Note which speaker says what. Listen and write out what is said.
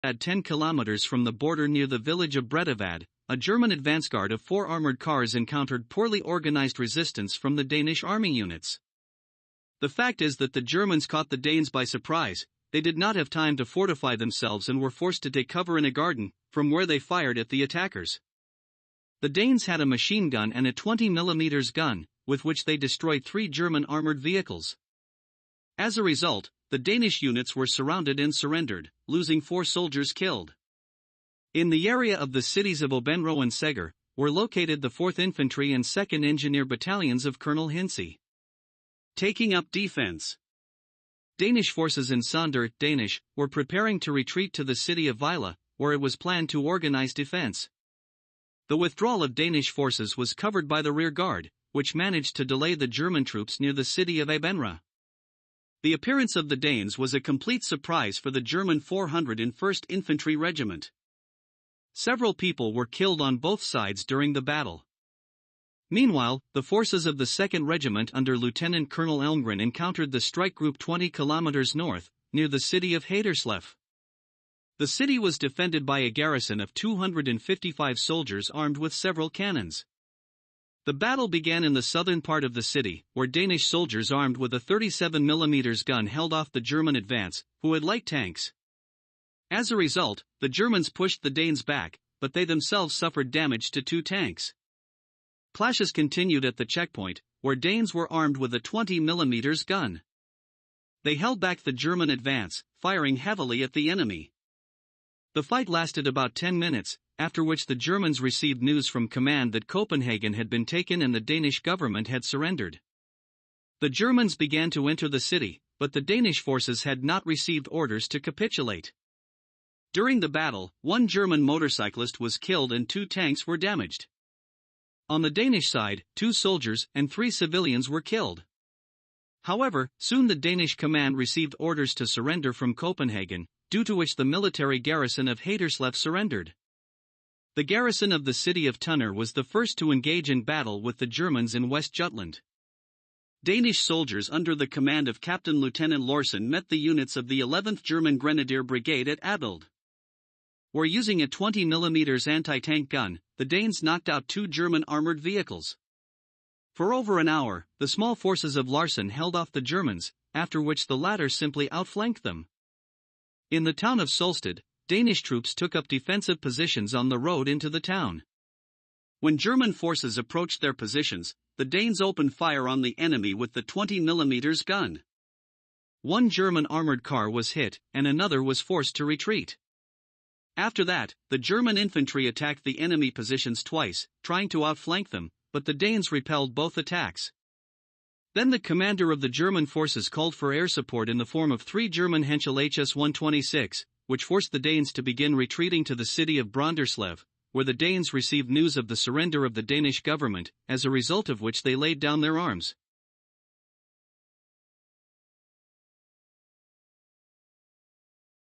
Speaker 1: At 10 kilometers from the border near the village of Bredevad, a German advance guard of 4 armored cars encountered poorly organized resistance from the Danish army units. The fact is that the Germans caught the Danes by surprise. They did not have time to fortify themselves and were forced to take cover in a garden, from where they fired at the attackers. The Danes had a machine gun and a 20mm gun, with which they destroyed 3 German armored vehicles. As a result, the Danish units were surrounded and surrendered, losing 4 soldiers killed. In the area of the cities of Obenro and Seger, were located the 4th Infantry and 2nd Engineer Battalions of Colonel Hinze. Taking up defense. Danish forces in Sonder, Danish, were preparing to retreat to the city of Vejle, where it was planned to organize defense. The withdrawal of Danish forces was covered by the rear guard, which managed to delay the German troops near the city of Obenra. The appearance of the Danes was a complete surprise for the German 401st Infantry Regiment. Several people were killed on both sides during the battle. Meanwhile, the forces of the 2nd Regiment under Lieutenant Colonel Elmgren encountered the strike group 20 kilometers north, near the city of Haderslev. The city was defended by a garrison of 255 soldiers armed with several cannons. The battle began in the southern part of the city, where Danish soldiers armed with a 37mm gun held off the German advance, who had light tanks. As a result, the Germans pushed the Danes back, but they themselves suffered damage to 2 tanks. Clashes continued at the checkpoint, where Danes were armed with a 20mm gun. They held back the German advance, firing heavily at the enemy. The fight lasted about 10 minutes, after which the Germans received news from command that Copenhagen had been taken and the Danish government had surrendered. The Germans began to enter the city, but the Danish forces had not received orders to capitulate. During the battle, 1 German motorcyclist was killed and 2 tanks were damaged. On the Danish side, 2 soldiers and 3 civilians were killed. However, soon the Danish command received orders to surrender from Copenhagen, due to which the military garrison of Haderslev surrendered. The garrison of the city of Tunner was the first to engage in battle with the Germans in West Jutland. Danish soldiers under the command of Captain Lieutenant Lorsen met the units of the 11th German Grenadier Brigade at Abild. Where using a 20mm anti-tank gun, the Danes knocked out 2 German armored vehicles. For over an hour, the small forces of Larsen held off the Germans, after which the latter simply outflanked them. In the town of Solsted, Danish troops took up defensive positions on the road into the town. When German forces approached their positions, the Danes opened fire on the enemy with the 20mm gun. 1 German armored car was hit, and another was forced to retreat. After that, the German infantry attacked the enemy positions twice, trying to outflank them, but the Danes repelled both attacks. Then the commander of the German forces called for air support in the form of 3 German Henschel HS-126, which forced the Danes to begin retreating to the city of Brønderslev, where the Danes received news of the surrender of the Danish government, as a result of which they laid down their arms.